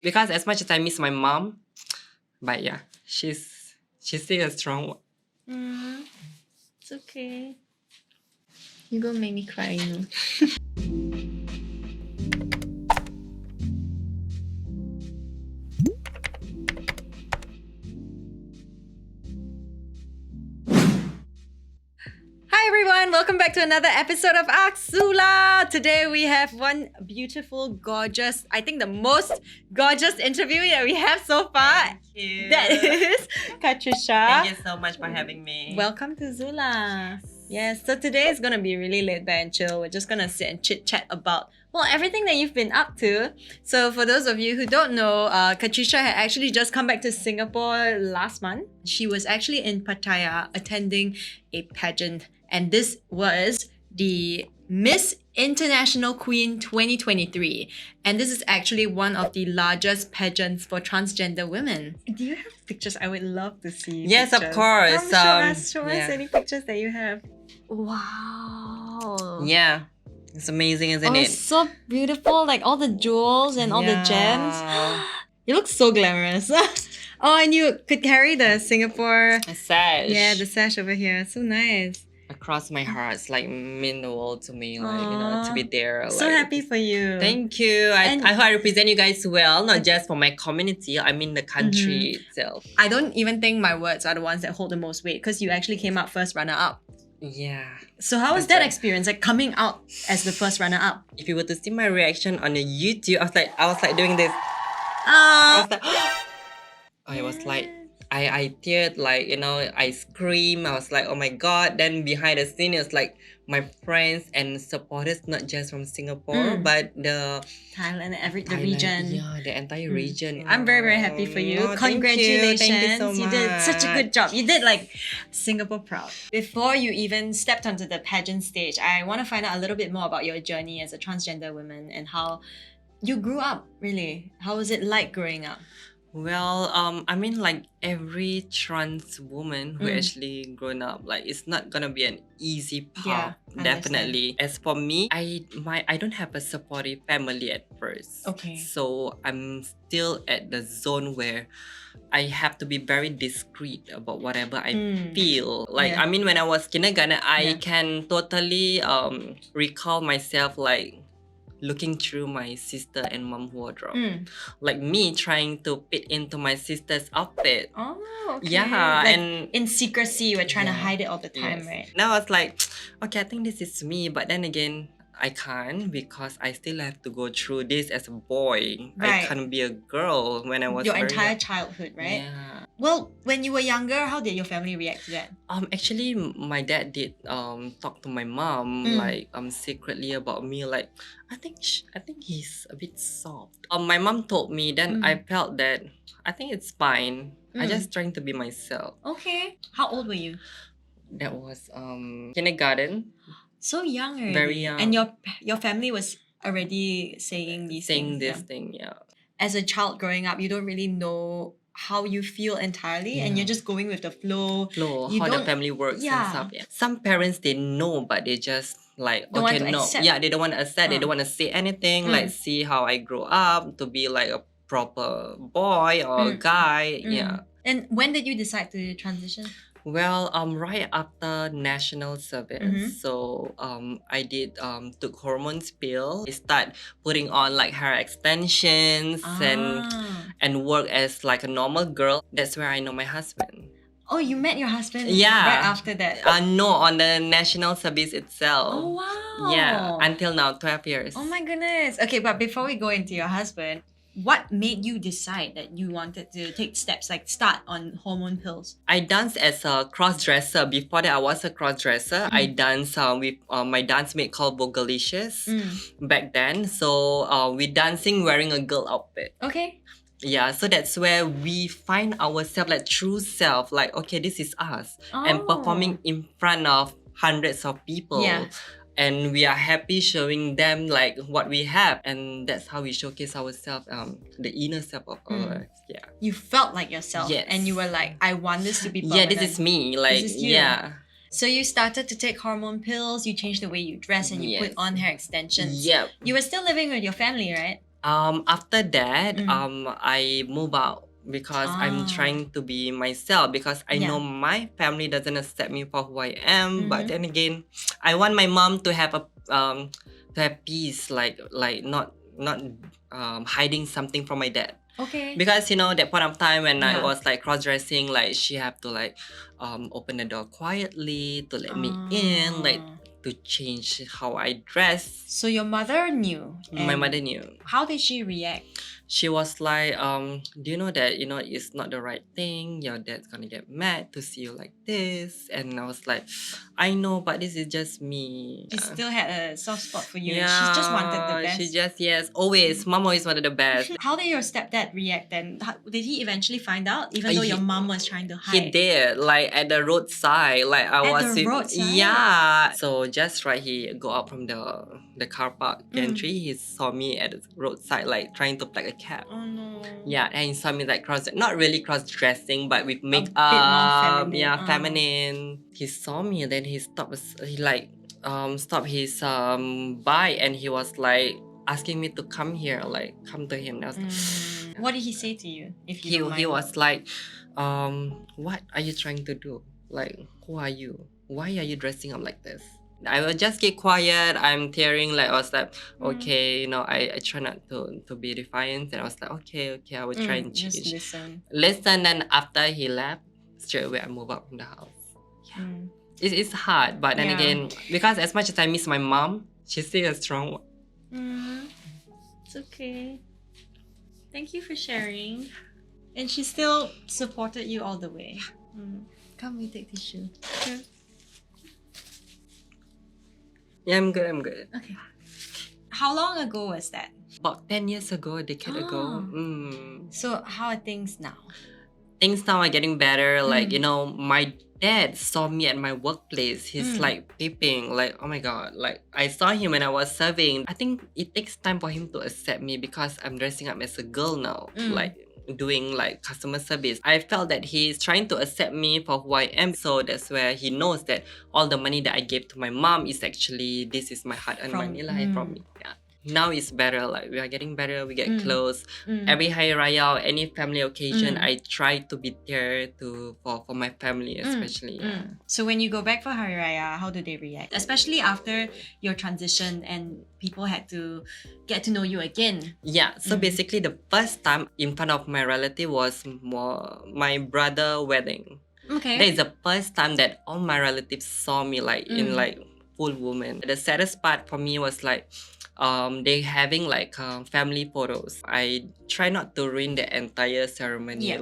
Because as much as I miss my mom, but yeah, she's still a strong one. It's okay. You gonna make me cry, you know. Hi everyone, welcome back to another episode of ZULA. Today we have one beautiful, gorgeous, I think the most gorgeous interview that we have so far. Thank you. That is Qatrisha. Thank you so much for having me. Welcome to ZULA. Yes, so today is gonna be really laid back and chill. We're just gonna sit and chit chat about everything that you've been up to. So for those of you who don't know, Qatrisha had actually just come back to Singapore last month. She was actually in Pattaya attending a pageant, and this was the Miss International Queen 2023. And this is actually one of the largest pageants for transgender women. Do you have pictures? I would love to see. Yes, pictures. of course. Show us yeah. any pictures that you have. Wow. Yeah, it's amazing, isn't it? It's so beautiful, like all the jewels and all the gems. Yeah. You look so glamorous. Oh, and you could carry the Singapore. A sash. Yeah, the sash over here. So nice. Across my heart, it's like mean the world to me, like to be there. So like, happy for you. Thank you. And- I hope I represent you guys well, not just for my community, I mean the country itself. I don't even think my words are the ones that hold the most weight because you actually came out first runner up. Yeah. So how was That's that right. experience, like coming out as the first runner up? If you were to see my reaction on the YouTube, I was like doing this. I was like, I was like, I teared, like, I screamed. I was like, oh my god. Then behind the scene, it was like my friends and supporters, not just from Singapore, but the Thailand, the Thailand, region. Yeah, the entire region. I'm very, very happy for you. Oh, Congratulations. Thank you so much. You did such a good job. You did like Singapore proud. Before you even stepped onto the pageant stage, I want to find out a little bit more about your journey as a transgender woman and how you grew up, really. How was it like growing up? Well, I mean, like every trans woman who actually grown up, like it's not gonna be an easy path. I Definitely. As for me, I don't have a supportive family at first. Okay. So I'm still at the zone where I have to be very discreet about whatever I feel. Like Yeah. I mean, when I was kindergarten, I Yeah. can totally recall myself like looking through my sister and mom wardrobe. Like me trying to fit into my sister's outfit. Oh, okay. Yeah, Like, and in secrecy, you were trying to Yeah. hide it all the time, yes. right? Now I was like, okay, I think this is me. But then again, I can't because I still have to go through this as a boy. I Right. can't be a girl when I was Your very entire young. childhood, right? Yeah. Well, when you were younger, how did your family react to that? Actually, my dad did talk to my mom like secretly about me. Like, I think he's a bit soft. My mom told me. Then I felt that I think it's fine. I just trying to be myself. Okay. How old were you? That was kindergarten. So young already. Very young. And your family was already saying these Saying things. this yeah. thing, yeah. As a child growing up, you don't really know how you feel entirely, and Yeah. you're just going with the flow. Flow, You how the don't- family works yeah. and stuff. Yeah. Some parents they know, but they just like Don't want okay, to no, accept. yeah, they don't want to accept. They don't want to say anything. Like see how I grow up to be like a proper boy or guy. Yeah. And when did you decide to transition? Well, right after national service, so I did took hormones pill. I start putting on like hair extensions and work as like a normal girl. That's where I know my husband. Oh, you met your husband Yeah. right after that. No, on the national service itself. Oh wow. Yeah, until now, 12 years. Oh my goodness. Okay, but before we go into your husband, what made you decide that you wanted to take steps like start on hormone pills? I danced as a cross-dresser. Before that, I was a cross-dresser. I danced with my dance mate called Vogalicious back then. So we dancing wearing a girl outfit. Okay. Yeah, so that's where we find ourselves like true self. Like, okay, this is us. And performing in front of hundreds of people. Yeah. And we are happy showing them like what we have. And that's how we showcase ourselves, the inner self of ours. Yeah. You felt like yourself. Yes. And you were like, I want this to be Yeah, permanent. this is me. Like, This is you. yeah. So you started to take hormone pills, you changed the way you dress, and you Yes. put on hair extensions. Yep. You were still living with your family, right? After that, Mm. I move out because I'm Ah. trying to be myself because I know Yeah. my family doesn't accept me for who I am. But Mhm. then again, I want my mom to have a to have peace, like not hiding something from my dad. Okay. Because that point of time when I Yeah. was like cross dressing, like she have to like open the door quietly to let me in, like Ah. to change how I dress. So your mother knew. My and mother knew. How did she react? She was like, do you know that it's not the right thing? Your dad's gonna get mad to see you like this. And I was like, I know, but this is just me. She still had a soft spot for you. Yeah, And she just wanted the best. she just, yes, always. Mom always wanted the best. How did your stepdad react then? Did he eventually find out, even though your mom was trying to hide? He did, like at the roadside. Like I At was the roadside? Yeah. So just right, he go out from the car park gantry. He saw me at the roadside, like trying to pack a cab. Oh no. Yeah, and he saw me like not really cross dressing, but with makeup. more feminine. Yeah, feminine. He saw me, and then he stopped. He like stopped his bike, and he was like asking me to come here, like come to him. And I was like, What did he say to you? If you don't he mind? was like, what are you trying to do? Like, who are you? Why are you dressing up like this? I will just get quiet. I'm tearing. Like I was like, okay, I try not to be defiant. And I was like, okay, I will try and change. Just listen. Listen. And after he left, straight away I move out from the house. Yeah. It's hard, but then Yeah. again, because as much as I miss my mom, she's still a strong one. It's okay. Thank you for sharing. And she still supported you all the way. Come, we take tissue. Sure. Yeah, I'm good. Okay. How long ago was that? About 10 years ago, a decade ago. So how are things now? Things now are getting better. Like, my dad saw me at my workplace. He's like peeping, like, oh my god. Like, I saw him when I was serving. I think it takes time for him to accept me because I'm dressing up as a girl now. Like, doing like customer service. I felt that he's trying to accept me for who I am. So that's where he knows that all the money that I gave to my mom is actually, this is my hard-earned money from me. Yeah. Now it's better, like we are getting better, we get close. Every Hari Raya or any family occasion, I try to be there for my family especially. Yeah. So when you go back for Hari Raya, how do they react? Especially after your transition and people had to get to know you again. Yeah, so basically the first time in front of my relative was my brother wedding. Okay. That is the first time that all my relatives saw me like in like full woman. The saddest part for me was like they having like family photos. I try not to ruin the entire ceremony,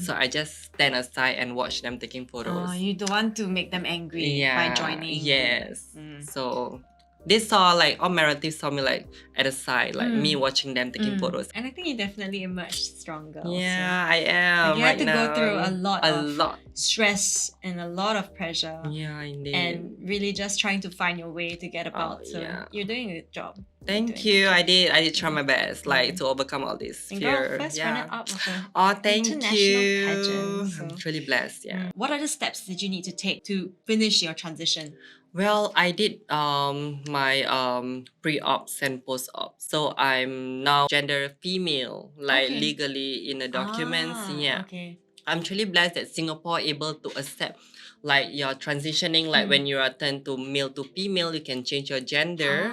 so I just stand aside and watch them taking photos. Oh, you don't want to make them angry by joining. Yes. So they saw like all my relatives saw me like at the side, like me watching them taking photos. And I think you definitely emerged stronger. Yeah, I am. Like you had to now. go through a lot of stress and a lot of pressure. Yeah, indeed. And really just trying to find your way to get about. So yeah. you're doing a good job. Thank you. I did try my best, like to overcome all this And fear. girl, first runner-up of the Oh, thank international you. pageant, so. I'm truly blessed. Yeah. What other steps did you need to take to finish your transition? Well, I did my pre-ops and post-ops. So I'm now gender female, like Okay. legally in the documents. Yeah. Okay. I'm truly blessed that Singapore able to accept like you're transitioning, like when you are turned to male to female, you can change your gender.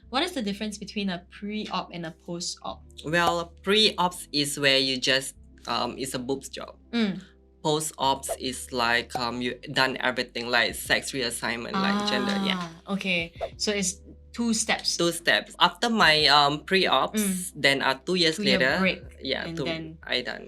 What is the difference between a pre-op and a post-op? Well, pre-ops is where you just it's a boobs job. Post-ops is like you done everything like sex reassignment, like gender. Yeah. Okay. So it's 2 steps. 2 steps. After my pre-ops, then 2 years 2 year later, break, yeah, and then I done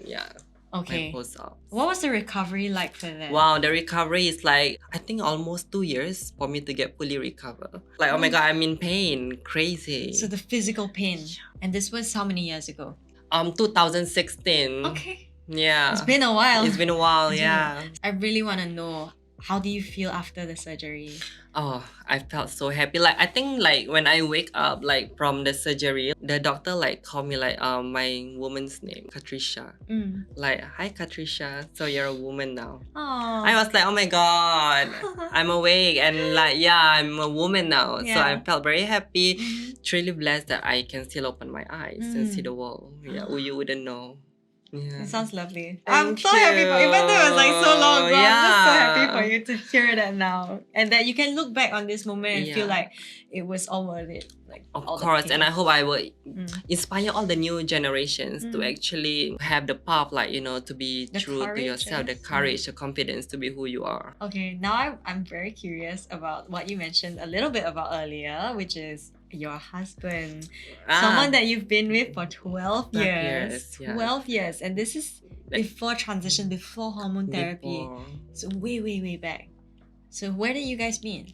Okay. my post-ops. What was the recovery like for that? Wow, the recovery is like I think almost 2 years for me to get fully recover. Like oh my god, I'm in pain, crazy. So the physical pain. And this was how many years ago? 2016. Okay. Yeah. It's been a while. It's been a while, yeah. I really want to know How do you feel after the surgery? Oh, I felt so happy. Like I think like when I wake up like from the surgery, the doctor like called me like my woman's name, Qatrisha. Like, hi Qatrisha, so you're a woman now. I was like, oh my god, I'm awake and like yeah, I'm a woman now. So I felt very happy, truly blessed that I can still open my eyes and see the world. Yeah, you wouldn't know. Yeah. It sounds lovely. Thank I'm so happy for you. Even though it was like so long ago, I'm just so happy Yeah. for you to hear that now. And that you can look back on this moment and feel Yeah. like it was all worth it. Like Of all the course, and I pain. hope I will inspire all the new generations to actually have the path, like, you know, to be The true to courage, yourself, the yes. courage, the confidence to be who you are. Okay, now I'm very curious about what you mentioned a little bit about earlier, which is your husband. Someone that you've been with for 12 12 years. years, yeah. 12 years. And this is Like, before transition, before hormone therapy. before. So way back. So where did you guys meet?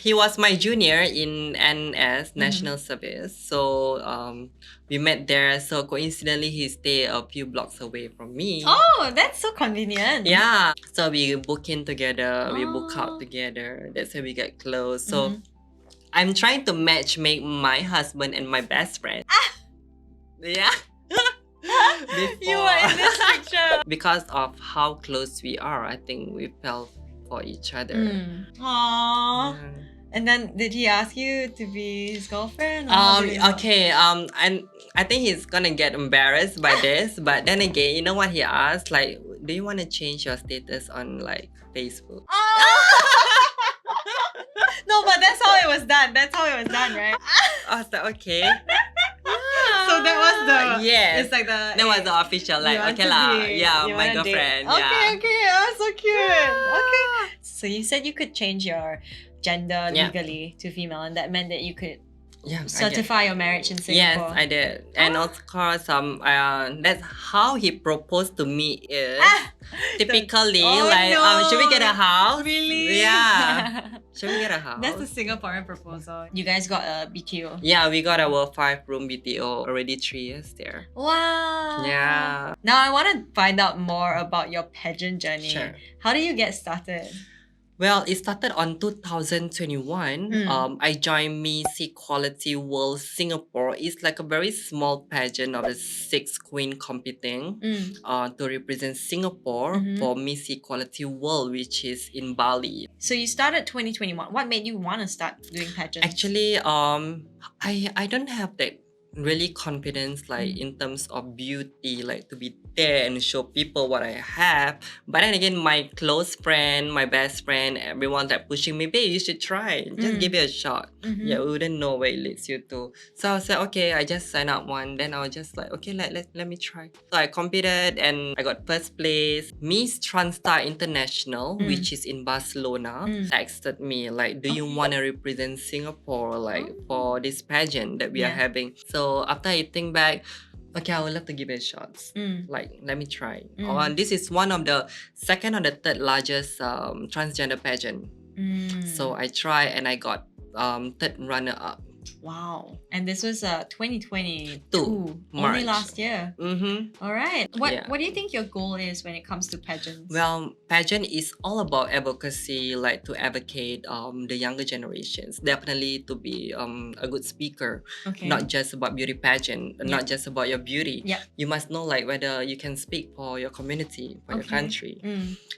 He was my junior in NS, National Service. So we met there. So coincidentally, he stayed a few blocks away from me. Oh, that's so convenient. Yeah. So we book in together, we book Oh. out together. That's how we get close. So I'm trying to match make my husband and my best friend. Yeah. You were in this picture. Because of how close we are, I think we fell for each other. Aww. Yeah. And then did he ask you to be his girlfriend? Or how did it go? Okay, and I think he's gonna get embarrassed by this, but then again, you know what he asked? Like, do you want to change your status on like Facebook? No, but that's how it was done. That's how it was done, right? I was like, okay. So that was the yes. It's like the That was the official, like, you want okay to lah, be- yeah, you my wanna date. girlfriend, Okay, yeah. okay, oh, so cute. Okay. So you said you could change your gender Yeah. legally to female, and that meant that you could Yeah, I did. certify your marriage in Yes, Singapore. I did. And of course, that's how he proposed to me is typically Oh, like, no. should we get a house? Really? Yeah. Should we get a house? That's the Singaporean proposal. You guys got a BTO. Yeah, we got our 5-room BTO already 3 years there. Wow. Yeah. Now I want to find out more about your pageant journey. Sure. How did you get started? Well, it started on 2021. I joined Miss Equality World Singapore. It's like a very small pageant of the 6 queen competing to represent Singapore for Miss Equality World, which is in Bali. So you started 2021. What made you want to start doing pageants? Actually, I don't have that really confidence like in terms of beauty, like to be there and show people what I have. But then again, my close friend, my best friend, everyone that pushing me, babe, you should try. Just give it a shot. Yeah, we wouldn't know where it leads you to. So I was like, okay, I just signed up one. Then I was just like, okay, let me try. So I competed and I got first place. Miss Transtar International, which is in Barcelona, texted me like, do you want to represent Singapore like for this pageant that we are having? So after I think back, okay, I would love to give it a shot. Like, let me try. This is one of the second or the third largest transgender pageant. So I tried and I got third runner up. Wow. And this was 2022. March. Only last year. All right. Yeah. What do you think your goal is when it comes to pageants? Well, pageant is all about advocacy, like to advocate the younger generations. Definitely to be a good speaker. Okay. Not just about beauty pageant, not just about your beauty. Yep. You must know like whether you can speak for your community, for your country.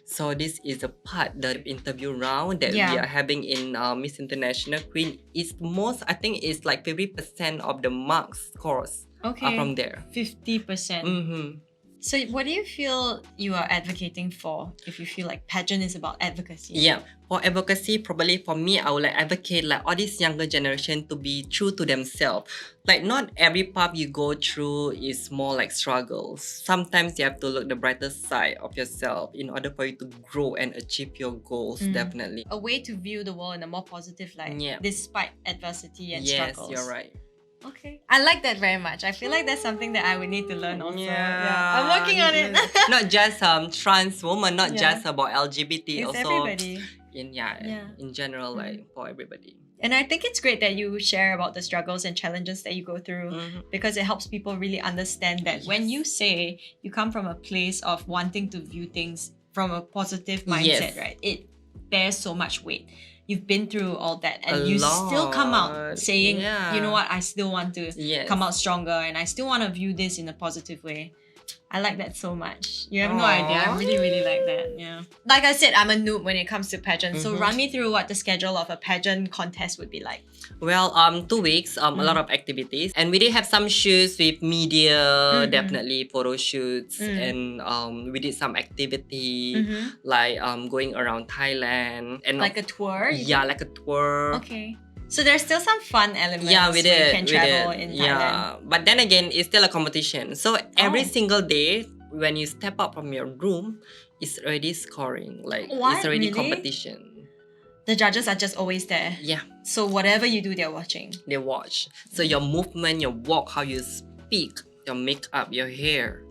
So this is a part, the interview round that we are having in Miss International Queen. Is most, I think it's like 50% of the marks scores are from there. 50%. So what do you feel you are advocating for if you feel like pageant is about advocacy? Yeah, for advocacy, probably for me, I would like advocate like all this younger generation to be true to themselves. Like not every path you go through is more like struggles. Sometimes you have to look the brighter side of yourself in order for you to grow and achieve your goals, definitely. A way to view the world in a more positive light despite adversity and Yes, struggles. you're right. Okay. I like that very much. I feel like that's something that I would need to learn also. Yeah. I'm working on it. Not just trans woman, not just about LGBT, It's also everybody. in general, like for everybody. And I think it's great that you share about the struggles and challenges that you go through because it helps people really understand that when you say you come from a place of wanting to view things from a positive mindset, Yes. right? It bears so much weight. You've been through all that and A you still come out lot. saying, Yeah. you know what, I still want to Yes. come out stronger and I still want to view this in a positive way. I like that so much. You have no Aw. idea. I really, really like that. Yeah. Like I said, I'm a noob when it comes to pageants. So Mhm. run me through what the schedule of a pageant contest would be like. Well, 2 weeks, a lot of activities, and we did have some shoots with media, definitely photo shoots, and we did some activity like going around Thailand and Like a tour? yeah, like a tour. Okay. So there's still some fun elements Yeah, we where did. you can travel in Thailand. Yeah, but then again, it's still a competition. So every single day, when you step out from your room, it's already scoring. Like What? it's already Really? competition. The judges are just always there. Yeah, So whatever you do, they're watching. they watch. So your movement, your walk, how you speak, your makeup, your hair,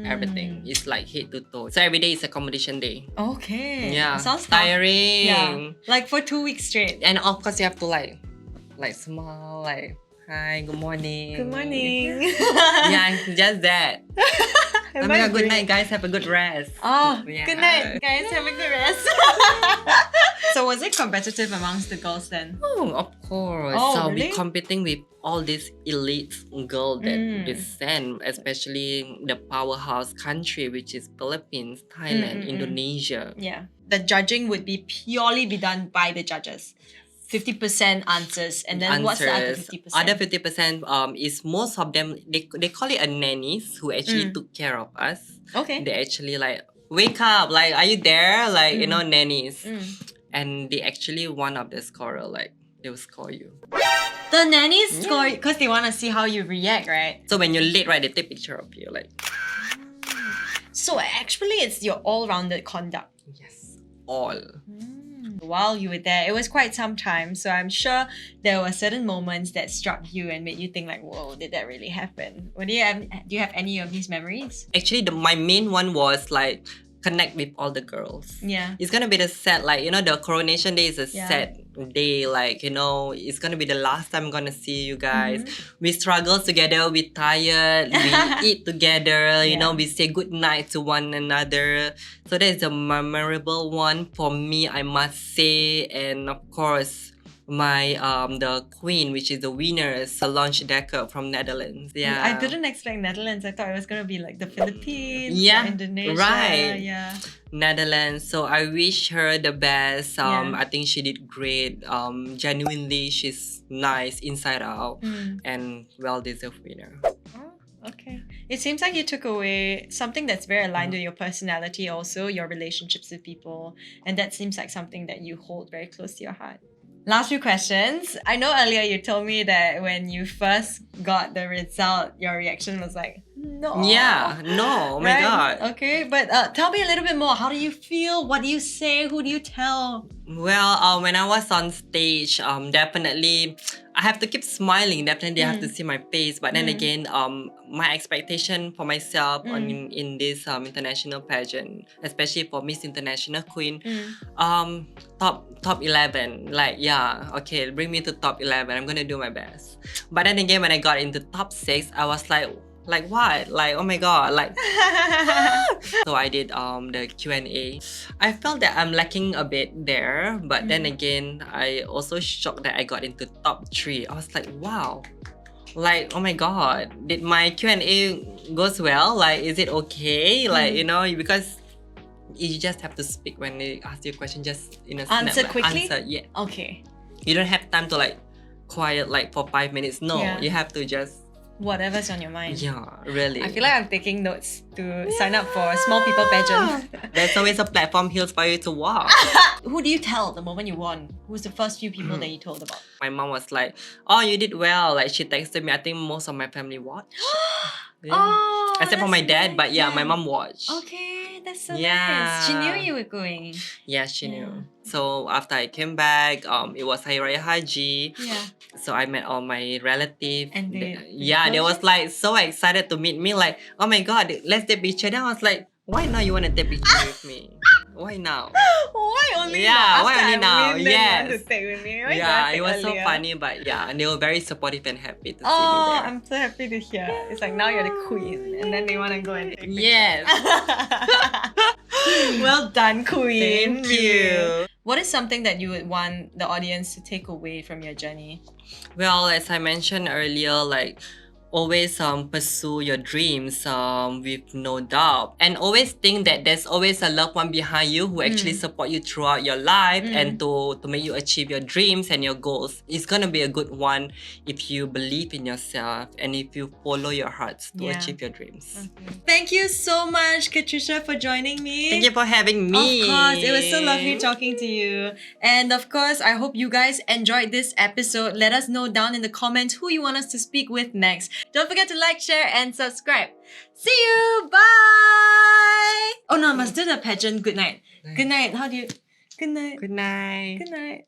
everything. It's like head to toe. So every day is a competition day. Okay. Yeah, Sounds tough. tiring. Yeah. Like for 2 weeks straight. And of course, you have to like smile, like hi, good morning. Good morning. Yeah, just that. Oh my God, good night, guys. Have a good rest. Oh, Yeah. good night, guys. Have a good rest. So was it competitive amongst the girls then? Oh, of course. Oh, so really? we competing with all these elite girls that we send, especially the powerhouse country, which is Philippines, Thailand, Indonesia. Yeah. The judging would be purely be done by the judges. 50% answers, and then what's the other 50%? Other 50% is most of them they call it a nannies who actually took care of us. Okay. They actually like wake up, like are you there? Like you know, nannies. And they actually one of the scorer, like they will score you. The nannies score because they want to see how you react, right? So when you're late, right, they take picture of you, like So actually, it's your all-rounded conduct. yes, all. While you were there, it was quite some time, so I'm sure there were certain moments that struck you and made you think like, whoa, did that really happen? Do you have any of these memories? Actually, my main one was like connect with all the girls. Yeah. It's gonna be the set, like you know, the coronation day is a Yeah. set day, like you know, it's gonna be the last time I'm gonna see you guys. We struggle together, we tired, we eat together, you know, we say good night to one another. So that is a memorable one for me, I must say. And of course, my the queen, which is the winner, Solange Dekker from Netherlands. Yeah, I didn't expect Netherlands. I thought it was gonna be like the Philippines, Yeah, or Indonesia. right. Yeah. Netherlands. So I wish her the best. Yeah. I think she did great. Genuinely, she's nice inside out, and well-deserved winner. Oh, okay. It seems like you took away something that's very aligned with your personality, also your relationships with people, and that seems like something that you hold very close to your heart. Last few questions. I know earlier you told me that when you first got the result, your reaction was like, no. Yeah, no, oh my Right? God. Okay, but tell me a little bit more. How do you feel? What do you say? Who do you tell? Well, when I was on stage, definitely I have to keep smiling. Definitely, I have to see my face. But then again, my expectation for myself in this international pageant, especially for Miss International Queen, top 11. Like, yeah, okay, bring me to top 11. I'm gonna do my best. But then again, when I got into top 6, I was like what? Like, oh my God, like. So I did the Q&A. I felt that I'm lacking a bit there, but then again, I also shocked that I got into top 3. I was like, wow. Like, oh my God, did my Q&A goes well? Like, is it okay? Like, you know, because you just have to speak when they ask you a question, just in a Answer snap, quickly? Answer, yeah. Okay. You don't have time to like quiet like for 5 minutes. No, Yeah. you have to just Whatever's on your mind. yeah, really. I feel like I'm taking notes to sign up for a small people pageant. There's always a platform hills for you to walk. Who do you tell the moment you won? Who was the first few people that you told about? My mom was like, "Oh, you did well." Like she texted me. I think most of my family watched. Yeah. Oh, Except for my that's dad, but yeah, my yeah. mom watched. Okay, that's so Yeah. nice. She knew you were going. Yeah, she Yeah. knew. So after I came back, it was Hari Raya Haji. Yeah. So I met all my relatives. And They was like so excited to meet me. Like, oh my God, let's take picture. Then I was like, why now you want to take picture with me? Why now? Why only Yeah, now? why After only I now? win, then you want to Yes. take with me. Why Yeah, don't I it take was so earlier? funny, but yeah, and they were very supportive and happy to see me Oh, there. I'm so happy to hear. It's like now you're the queen, and then they want to go and take pictures. Yes. Well done, Queen. Thank you. What is something that you would want the audience to take away from your journey? Well, as I mentioned earlier, like always pursue your dreams with no doubt, and always think that there's always a loved one behind you who actually support you throughout your life and to make you achieve your dreams and your goals. It's gonna be a good one if you believe in yourself and if you follow your hearts to achieve your dreams. Thank you so much, Qatrisha, for joining me. Thank you for having me. Of course, it was so lovely talking to you. And of course, I hope you guys enjoyed this episode. Let us know down in the comments who you want us to speak with next. Don't forget to like, share, and subscribe. See you. Bye. Oh no, I must do the pageant. Good night. Good night. How do you? Good night. Good night. Good night.